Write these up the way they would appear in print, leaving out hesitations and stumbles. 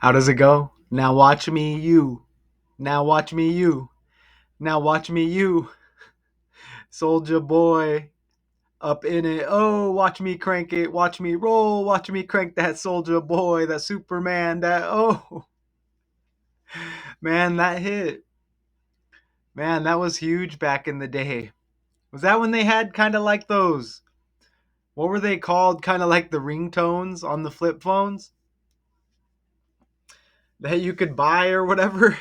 How does it go? Now watch me, you. Now watch me, you. Now watch me, you. Soulja Boy. Up in it. Oh, watch me crank it. Watch me roll. Watch me crank that Soulja Boy. That Superman. That, oh. Man, that hit. Man, that was huge back in the day. Was that when they had kind of like those, what were they called? Kind of like the ringtones on the flip phones that you could buy or whatever?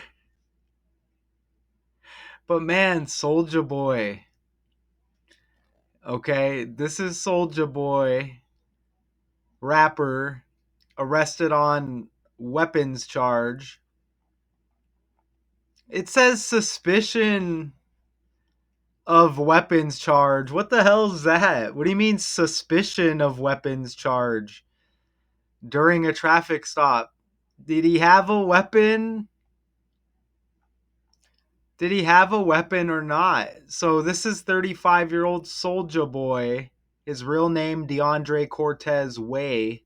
But man, Soulja Boy. Okay, this is Soulja Boy, rapper, arrested on weapons charge. It says suspicion of weapons charge. What the hell is that? What do you mean suspicion of weapons charge during a traffic stop? Did he have a weapon? Did he have a weapon or not? So this is 35-year-old Soulja Boy. His real name, DeAndre Cortez Way.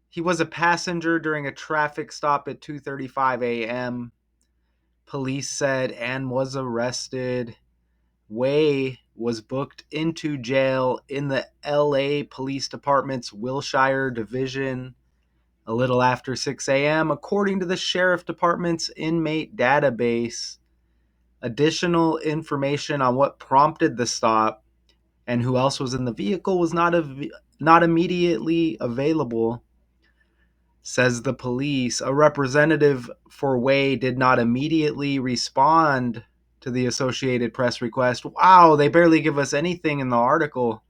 He was a passenger during a traffic stop at 2:35 a.m. Police said, and was arrested. Way was booked into jail in the LA Police Department's Wilshire Division a little after 6 a.m., according to the Sheriff Department's inmate database. Additional information on what prompted the stop and who else was in the vehicle was not immediately available, says the police. A representative for Way did not immediately respond to the Associated Press request. Wow, they barely give us anything in the article.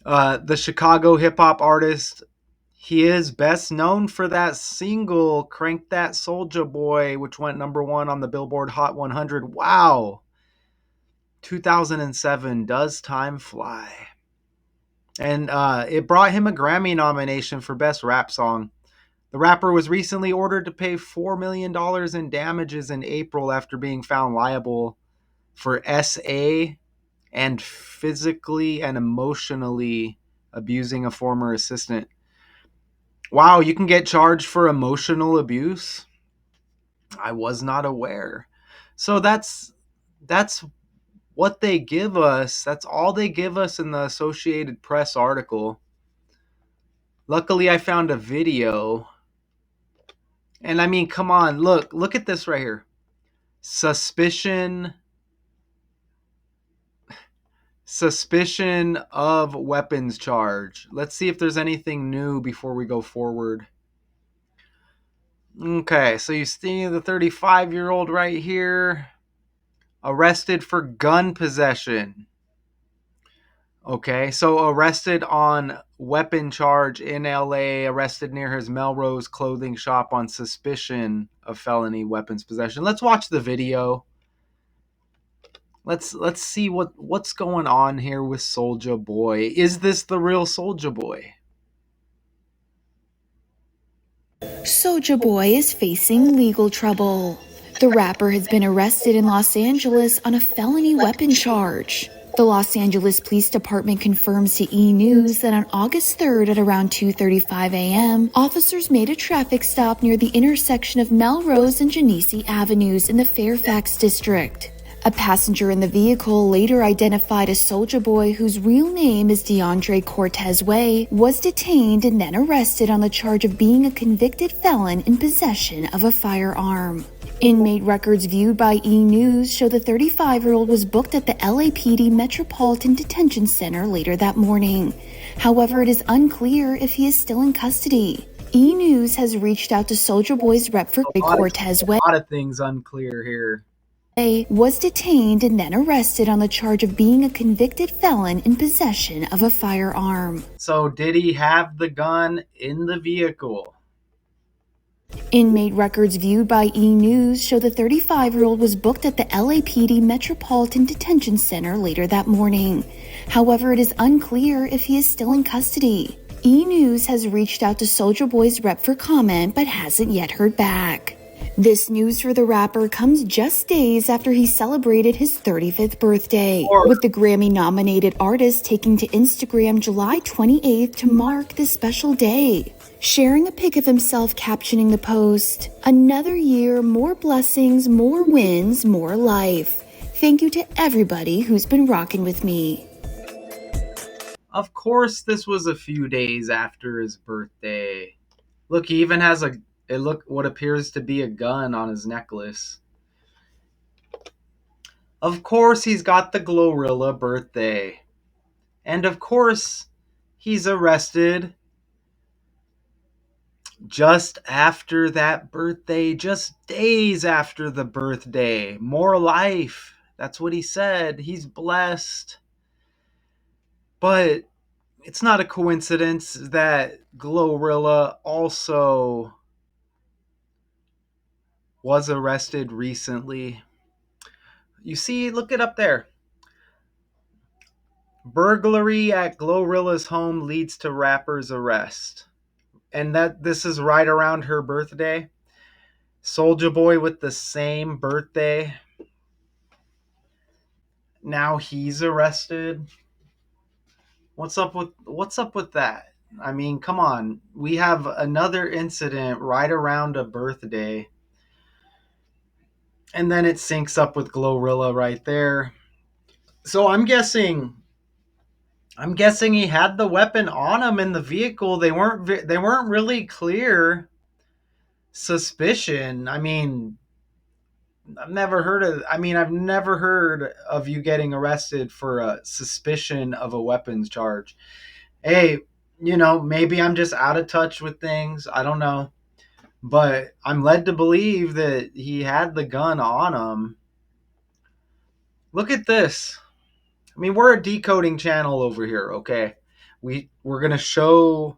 The Chicago hip-hop artist, he is best known for that single, Crank That Soulja Boy, which went #1 on the Billboard Hot 100. Wow. 2007, does time fly. And it brought him a Grammy nomination for Best Rap Song. The rapper was recently ordered to pay $4 million in damages in April after being found liable for SA and physically and emotionally abusing a former assistant. Wow, you can get charged for emotional abuse? I was not aware. So that's what they give us. That's all they give us in the Associated Press article. Luckily, I found a video. And I mean, come on, look at this right here. Suspicion of weapons charge. Let's see if there's anything new before we go forward. Okay, so you see the 35-year-old right here, arrested for gun possession. Okay, so arrested on weapon charge in LA, arrested near his Melrose clothing shop on suspicion of felony weapons possession. Let's watch the video. Let's see what's going on here with Soulja Boy. Is this the real Soulja Boy? Soulja Boy is facing legal trouble. The rapper has been arrested in Los Angeles on a felony weapon charge. The Los Angeles Police Department confirms to E! News that on August 3rd at around 2:35 a.m., officers made a traffic stop near the intersection of Melrose and Genesee Avenues in the Fairfax district. A passenger in the vehicle, later identified as Soulja Boy, whose real name is DeAndre Cortez Way, was detained and then arrested on the charge of being a convicted felon in possession of a firearm. Inmate records viewed by E! News show the 35-year-old was booked at the LAPD Metropolitan Detention Center later that morning. However, it is unclear if he is still in custody. E! News has reached out to Soulja Boy's rep for Cortez Way. A lot of things unclear here. Was detained and then arrested on the charge of being a convicted felon in possession of a firearm. So did he have the gun in the vehicle? Inmate records viewed by E! News show the 35-year-old was booked at the LAPD Metropolitan Detention Center later that morning. However, it is unclear if he is still in custody. E! News has reached out to Soulja Boy's rep for comment but hasn't yet heard back. This news for the rapper comes just days after he celebrated his 35th birthday, with the Grammy-nominated artist taking to Instagram July 28th to mark this special day, sharing a pic of himself captioning the post, "Another year, more blessings, more wins, more life. Thank you to everybody who's been rocking with me." Of course, this was a few days after his birthday. Look, he even has what appears to be a gun on his necklace. Of course, he's got the Glorilla birthday. And of course, he's arrested just after that birthday, just days after the birthday. More life. That's what he said. He's blessed. But it's not a coincidence that Glorilla also was arrested recently. You see, look it up there. Burglary at Glorilla's home leads to rapper's arrest. And that this is right around her birthday. Soulja Boy with the same birthday. Now he's arrested. What's up with that? I mean, come on. We have another incident right around a birthday. And then it syncs up with Glorilla right there. So I'm guessing he had the weapon on him in the vehicle. They weren't really clear suspicion. I've never heard of you getting arrested for a suspicion of a weapons charge. Hey, maybe I'm just out of touch with things. I don't know. But I'm led to believe that he had the gun on him. Look at this. We're a decoding channel over here, okay? We're going to show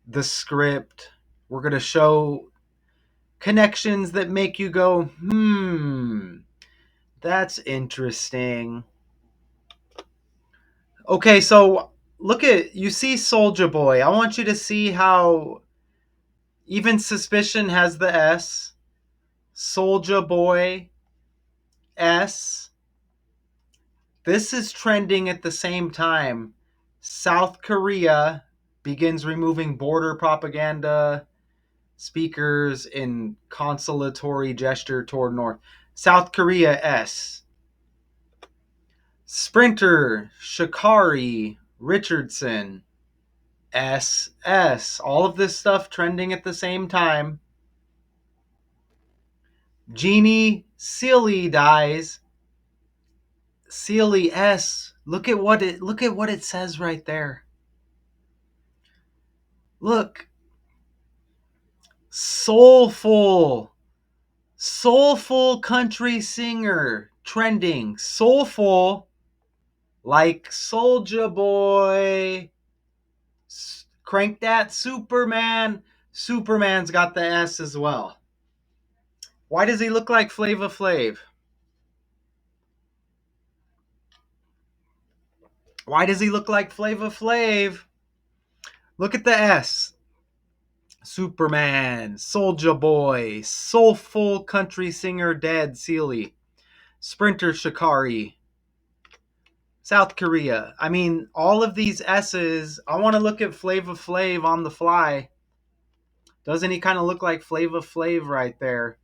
the script. We're going to show connections that make you go, that's interesting. Okay, so you see Soulja Boy. I want you to see how even suspicion has the S. Soulja Boy S. This is trending at the same time. South Korea begins removing border propaganda speakers in consolatory gesture toward North. South Korea S. Sprinter Shakari Richardson SS. All of this stuff trending at the same time. Jeannie Sealy dies. Sealy S. Look at what it says right there. Look. Soulful country singer trending. Soulful like Soulja Boy. Crank that Superman. Superman's got the S as well. Why does he look like Flava Flav? Why does he look like Flava Flav? Look at the S. Superman, Soulja Boy, soulful country singer Dad Sealy, Sprinter Shakari, South Korea. All of these S's. I want to look at Flava Flav on the fly. Doesn't he kind of look like Flava Flav right there?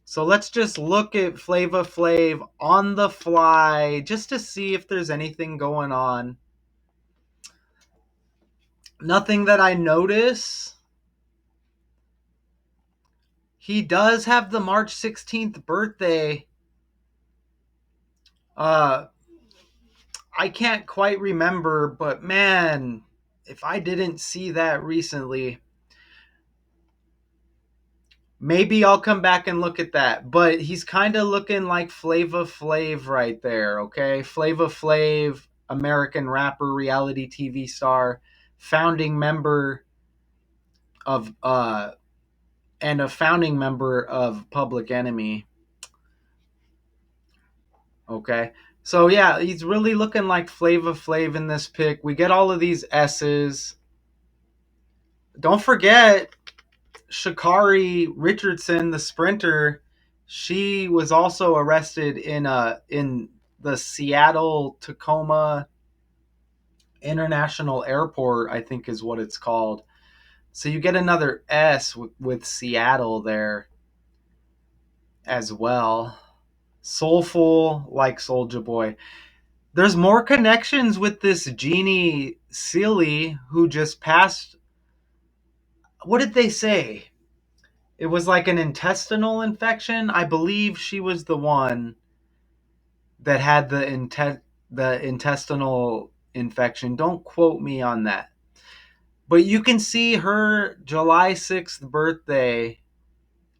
So let's just look at Flava Flav on the fly just to see if there's anything going on. Nothing that I notice. He does have the March 16th birthday. I can't quite remember, but man, if I didn't see that recently, maybe I'll come back and look at that. But he's kind of looking like Flava Flav right there, okay? Flava Flav, American rapper, reality TV star, founding member of and a founding member of Public Enemy. Okay. So yeah, he's really looking like Flava Flav in this pic. We get all of these S's. Don't forget, Sha'Carri Richardson, the sprinter, she was also arrested in the Seattle Tacoma International Airport, I think is what it's called. So you get another S with Seattle there as well. Soulful, like Soulja Boy. There's more connections with this Jeannie Seely who just passed. What did they say? It was like an intestinal infection. I believe she was the one that had the intestinal infection. Don't quote me on that. But you can see her July 6th birthday.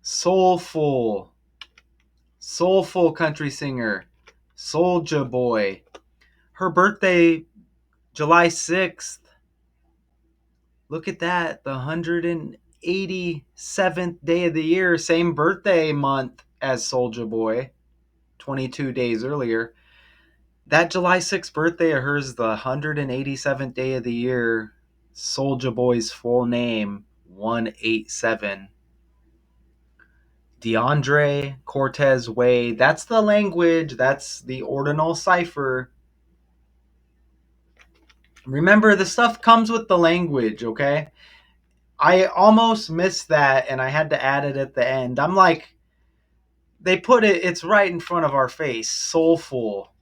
Soulful, soulful country singer, Soulja Boy. Her birthday, July 6th. Look at that, the 187th day of the year, same birthday month as Soulja Boy, 22 days earlier. That July 6th birthday of hers, the 187th day of the year, Soulja Boy's full name, 187. DeAndre Cortez Way. That's the language. That's the ordinal cipher. Remember, the stuff comes with the language, okay? I almost missed that and I had to add it at the end. I'm like, they put it, it's right in front of our face. Soulful.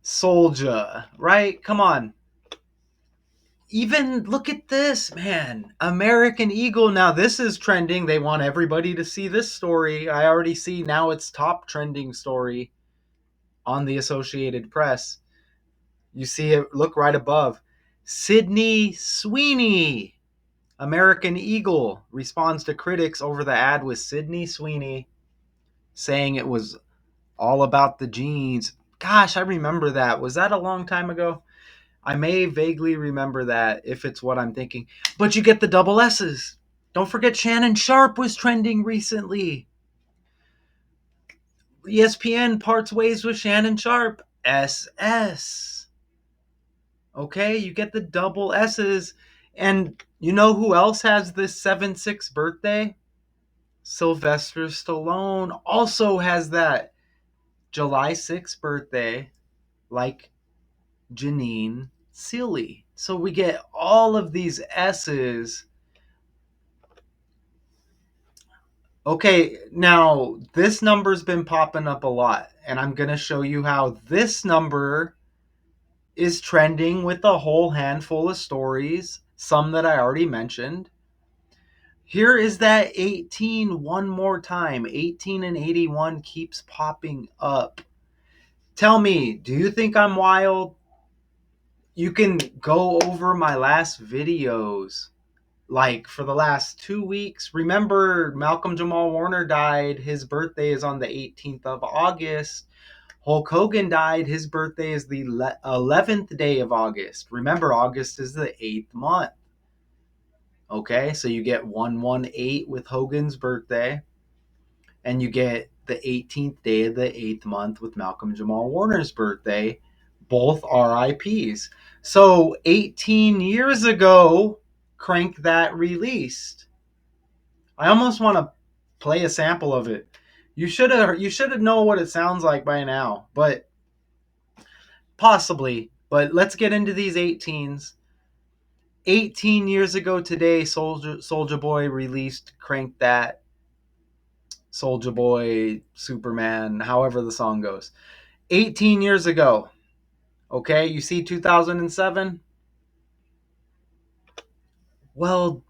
Soulja, right? Come on. Even look at this, man. American Eagle. Now, this is trending. They want everybody to see this story. I already see now it's top trending story on the Associated Press. You see it, look right above. Sydney Sweeney, American Eagle, responds to critics over the ad with Sydney Sweeney saying it was all about the jeans. Gosh, I remember that. Was that a long time ago? I may vaguely remember that if it's what I'm thinking. But you get the double S's. Don't forget Shannon Sharp was trending recently. ESPN parts ways with Shannon Sharp. SS. Okay, you get the double S's. And you know who else has this 7-6 birthday? Sylvester Stallone also has that July 6th birthday, like Janine Seely. So we get all of these S's. Okay, now this number's been popping up a lot, and I'm going to show you how this number is trending with a whole handful of stories, some that I already mentioned. Here is that 18 one more time. 18 and 81 keeps popping up. Tell me, do you think I'm wild? You can go over my last videos, like for the last 2 weeks. Remember, Malcolm Jamal Warner died. His birthday is on the 18th of August. Hulk Hogan died. His birthday is the 11th day of August. Remember, August is the 8th month. Okay, so you get 118 with Hogan's birthday, and you get the 18th day of the 8th month with Malcolm Jamal Warner's birthday, both RIPs. So 18 years ago, Crank That released. I almost want to play a sample of it. You should have know what it sounds like by now, but possibly. But let's get into these 18s. 18 years ago today, Soulja Boy released Crank That. Soulja Boy, Superman, however the song goes. 18 years ago. Okay, you see 2007? Well,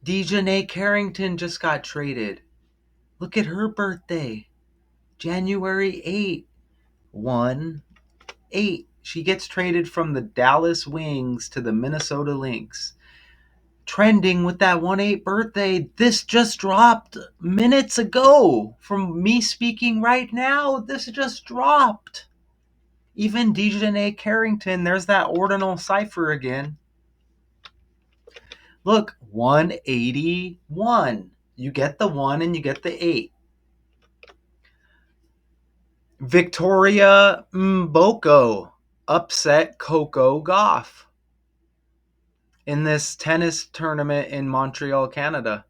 Dejanay Carrington just got traded. Look at her birthday. January 8. 1-8. She gets traded from the Dallas Wings to the Minnesota Lynx. Trending with that 1-8 birthday. This just dropped minutes ago from me speaking right now. This just dropped. Even Dejanay Carrington, there's that ordinal cipher again. Look, 181. You get the 1 and you get the 8. Victoria Mboko upset Coco Gauff. in this tennis tournament in Montreal, Canada.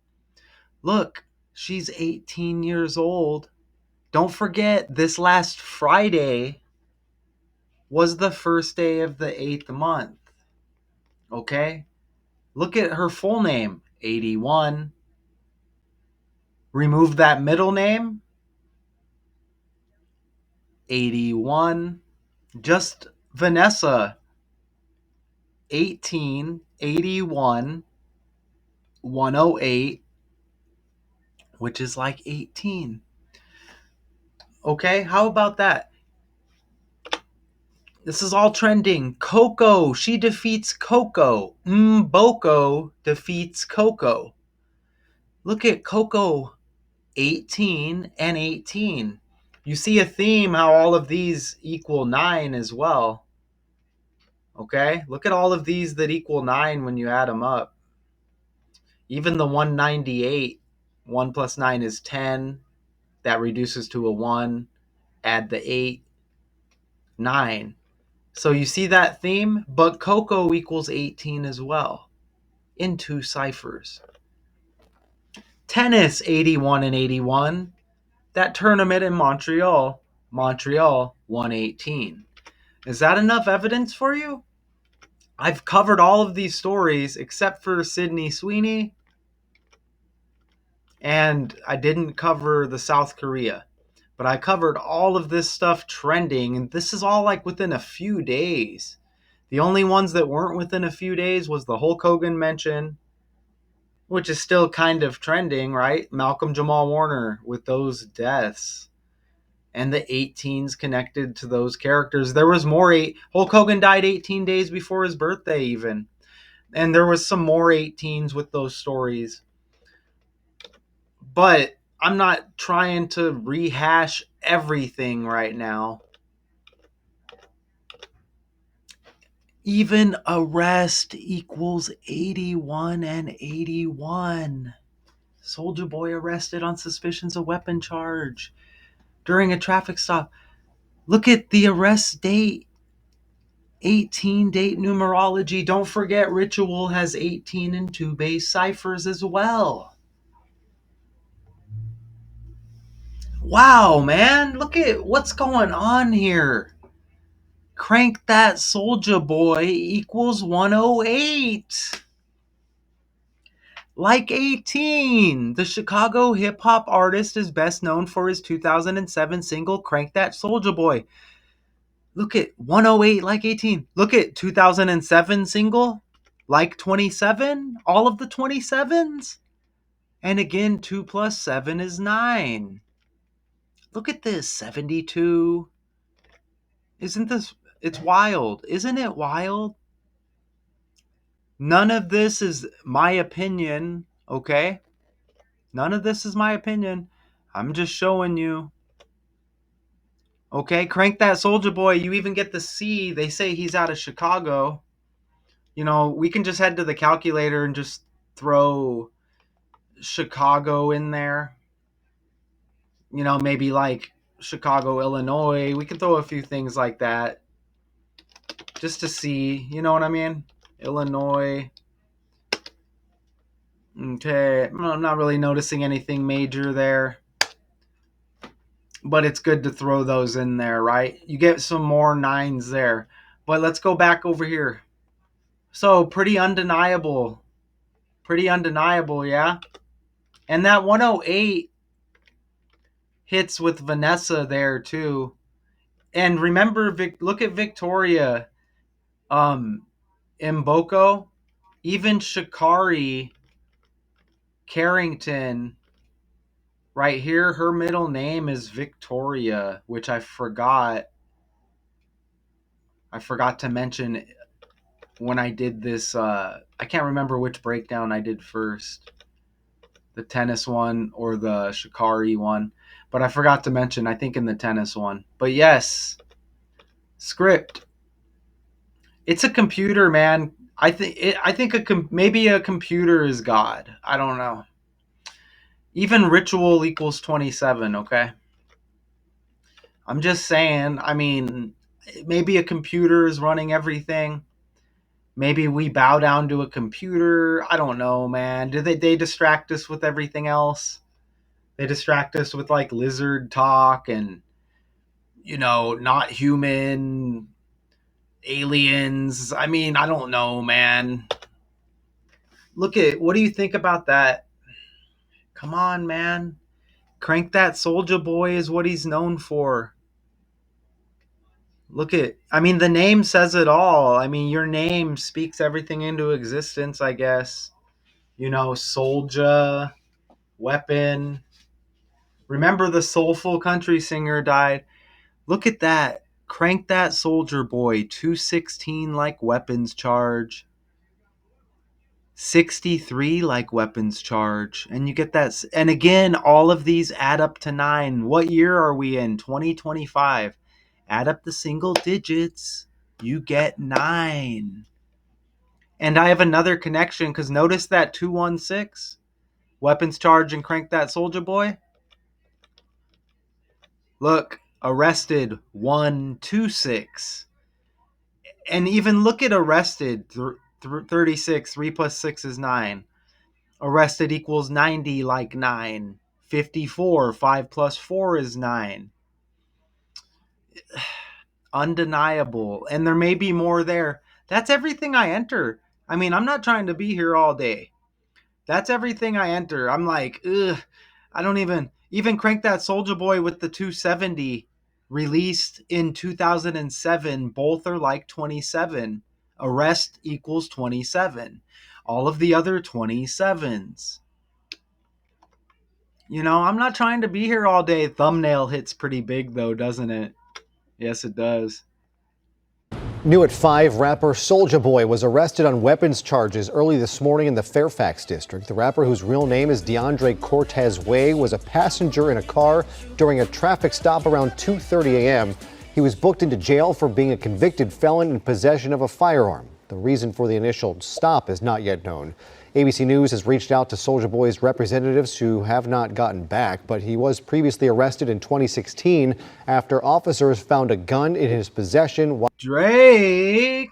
Look, she's 18 years old. Don't forget, this last Friday was the first day of the 8th month. Okay? Look at her full name, 81. Remove that middle name, 81. Just Vanessa, 18, 81, 108, which is like 18. Okay, how about that? This is all trending. Coco, she defeats Coco. Boko defeats Coco. Look at Coco, 18 and 18. You see a theme how all of these equal 9 as well. Okay, look at all of these that equal 9 when you add them up. Even the 198, 1 plus 9 is 10. That reduces to a 1. Add the 8, 9. So you see that theme? But Coco equals 18 as well in 2 ciphers. Tennis, 81 and 81. That tournament in Montreal, 118. Is that enough evidence for you? I've covered all of these stories except for Sydney Sweeney, and I didn't cover the South Korea. But I covered all of this stuff trending, and this is all like within a few days. The only ones that weren't within a few days was the Hulk Hogan mention, which is still kind of trending, right? Malcolm Jamal Warner with those deaths. And the 18s connected to those characters. There was more. Hulk Hogan died 18 days before his birthday, even. And there was some more 18s with those stories. But I'm not trying to rehash everything right now. Even arrest equals 81 and 81. Soulja Boy arrested on suspicions of weapon charge during a traffic stop. Look at the arrest date. 18 date numerology. Don't forget Ritual has 18 and 2 base ciphers as well. Wow, man. Look at what's going on here. Crank That Soulja Boy equals 108. Like 18, the Chicago hip-hop artist is best known for his 2007 single Crank That Soulja Boy. Look at 108 like 18. Look at 2007 single like 27, all of the 27s. And again, 2 plus 7 is 9. Look at this, 72. Isn't this, it's wild. Isn't it wild? None of this is my opinion, okay? None of this is my opinion. I'm just showing you. Okay, Crank That Soulja Boy. You even get the C. They say he's out of Chicago. You know, we can just head to the calculator and just throw Chicago in there. You know, maybe like Chicago, Illinois. We can throw a few things like that just to see. You know what I mean? Illinois. Okay, I'm not really noticing anything major there. But it's good to throw those in there, right? You get some more 9s there. But let's go back over here. So, pretty undeniable. Pretty undeniable, yeah? And that 108 hits with Vanessa there, too. And remember, look at Victoria. Mboko. Even Shikari Carrington. Right here, her middle name is Victoria, which I forgot. I forgot to mention when I did this. I can't remember which breakdown I did first, the tennis one or the Shikari one, but I forgot to mention, I think in the tennis one. But yes, script. It's a computer, man. I think maybe a computer is God. I don't know. Even ritual equals 27, okay? I'm just saying, I mean, maybe a computer is running everything. Maybe we bow down to a computer. I don't know, man. Do they distract us with everything else? They distract us with like lizard talk and not human aliens. I mean, I don't know, man. Look at what do you think about that? Come on, man. Crank that Soulja Boy is what he's known for. Look at I mean the name says it all. I mean your name speaks everything into existence, I guess. Soulja, weapon. Remember the soulful country singer died. Look at that. Crank that Soldier Boy. 216 like weapons charge. 63 like weapons charge. And you get that. And again, all of these add up to 9. What year are we in? 2025. Add up the single digits. You get 9. And I have another connection because notice that 216 weapons charge and crank that Soldier Boy. Look, arrested 126. And even look at arrested 36. 3 plus 6 is 9. Arrested equals 90 like 9. 54. 5 plus 4 is 9. Undeniable. And there may be more there. That's everything I enter. I mean, I'm not trying to be here all day. That's everything I enter. I'm like, ugh. I don't even crank that Soulja Boy with the 270 released in 2007. Both are like 27. Arrest equals 27. All of the other 27s. I'm not trying to be here all day. Thumbnail hits pretty big though, doesn't it? Yes, it does. New at 5, rapper Soulja Boy was arrested on weapons charges early this morning in the Fairfax district. The rapper, whose real name is DeAndre Cortez Way, was a passenger in a car during a traffic stop around 2:30 a.m. He was booked into jail for being a convicted felon in possession of a firearm. The reason for the initial stop is not yet known. ABC News has reached out to Soulja Boy's representatives who have not gotten back, but he was previously arrested in 2016 after officers found a gun in his possession. Drake.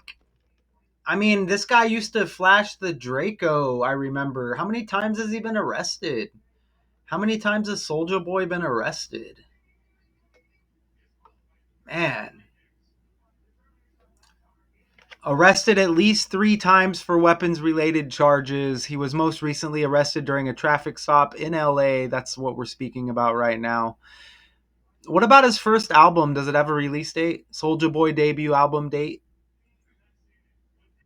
I mean, this guy used to flash the Draco, I remember. How many times has he been arrested? How many times has Soulja Boy been arrested? Man. Arrested at least 3 times for weapons related charges. He was most recently arrested during a traffic stop in LA. That's what we're speaking about right now. What about his first album? Does it have a release date? Soulja Boy debut album date?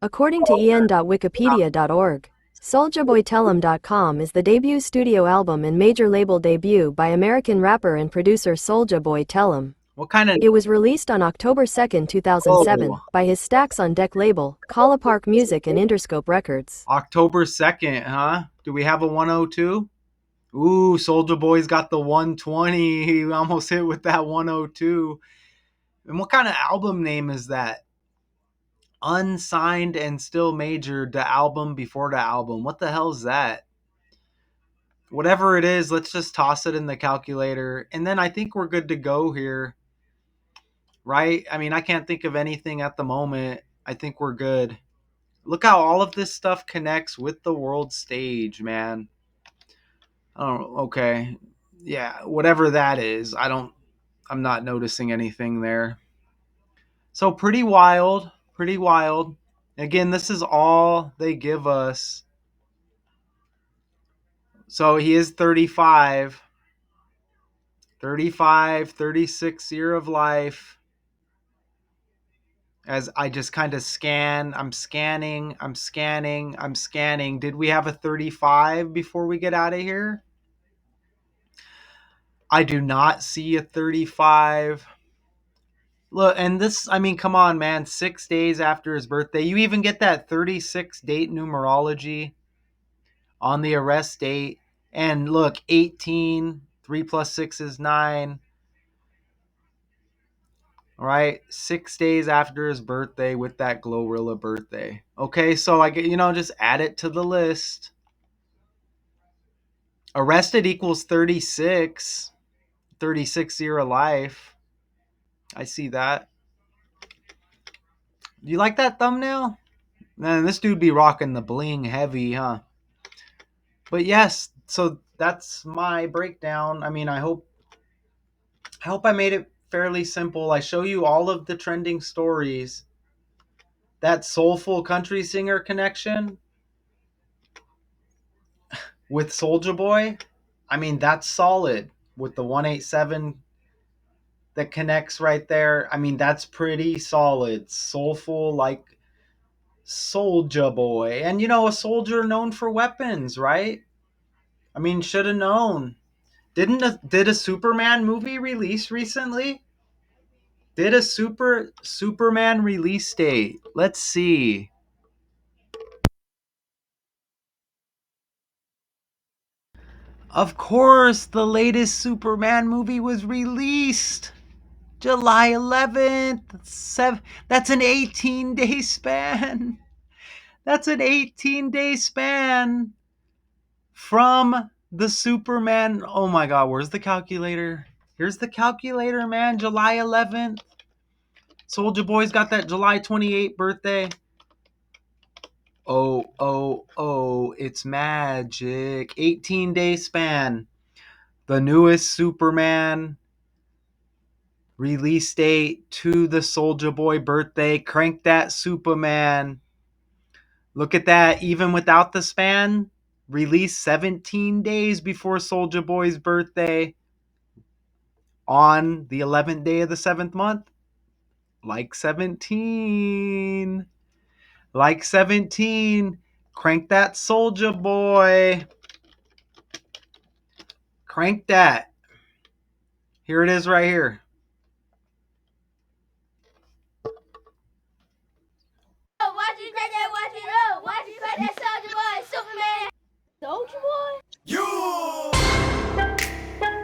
According to en.wikipedia.org, SouljaBoyTell'em.com is the debut studio album and major label debut by American rapper and producer Soulja Boy Tell'em. What kind of... It was released on October 2, 2007 by his Stacks on Deck label, Kala Park Music and Interscope Records. October 2nd, huh? Do we have a 102? Ooh, Soulja Boy's got the 120. He almost hit with that 102. And what kind of album name is that? Unsigned and still majored, the album before the album. What the hell is that? Whatever it is, let's just toss it in the calculator. And then I think we're good to go here. Right? I mean, I can't think of anything at the moment. I think we're good. Look how all of this stuff connects with the world stage, man. Oh, okay. Yeah, whatever that is. I'm not noticing anything there. So pretty wild, pretty wild. Again, this is all they give us. So he is 35. 35, 36 year of life. As I just kind of scan, I'm scanning. Did we have a 35 before we get out of here? I do not see a 35. Look, and this, I mean, come on, man. 6 days after his birthday. You even get that 36 date numerology on the arrest date. And look, 18, 3 plus 6 is 9. All right, 6 days after his birthday with that Glorilla birthday. Okay, so I get, just add it to the list. Arrested equals 36. 36 year of life. I see that. Do you like that thumbnail? Man, this dude be rocking the bling heavy, huh? But yes, so that's my breakdown. I mean, I hope I made it fairly simple. I show you all of the trending stories. That soulful country singer connection with Soulja Boy, I mean, that's solid with the 187 that connects right there. I mean, that's pretty solid. Soulful, like Soulja Boy. And, a soldier known for weapons, right? I mean, should have known. Did a Superman movie release recently? Did a Superman release date? Let's see. Of course, the latest Superman movie was released July 11th. That's an 18-day span. That's an 18-day span from the Superman. Oh my God, where's the calculator? Here's the calculator, man. July 11th. Soulja Boy's got that July 28th birthday. Oh, it's magic. 18-day span. The newest Superman release date to the Soulja Boy birthday. Crank that Superman. Look at that. Even without the span, released 17 days before Soulja Boy's birthday on the 11th day of the 7th month. Like 17. Like 17. Crank that Soulja Boy. Crank that. Here it is right here. Watch it, crack that, watch it up. Watch it, crack that Soulja Boy, Superman. Soulja Boy?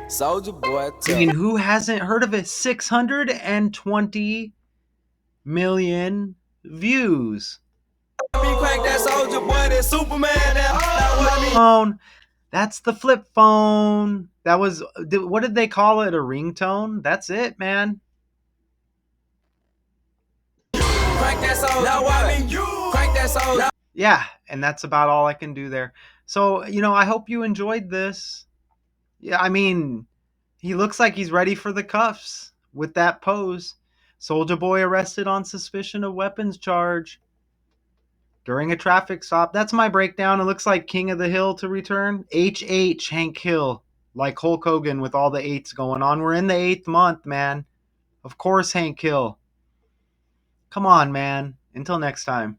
Soulja Boy, I mean, who hasn't heard of it? 620 million views. crank that Soulja Boy, that Superman, that Phone. That's the flip phone. That was, what did they call it? A ringtone? That's it, man. crank that Soulja. Now I mean you crank that Soulja. Yeah, and that's about all I can do there. So, I hope you enjoyed this. Yeah, I mean, he looks like he's ready for the cuffs with that pose. Soulja Boy arrested on suspicion of weapons charge during a traffic stop. That's my breakdown. It looks like King of the Hill to return. HH, Hank Hill, like Hulk Hogan with all the eights going on. We're in the 8th month, man. Of course, Hank Hill. Come on, man. Until next time.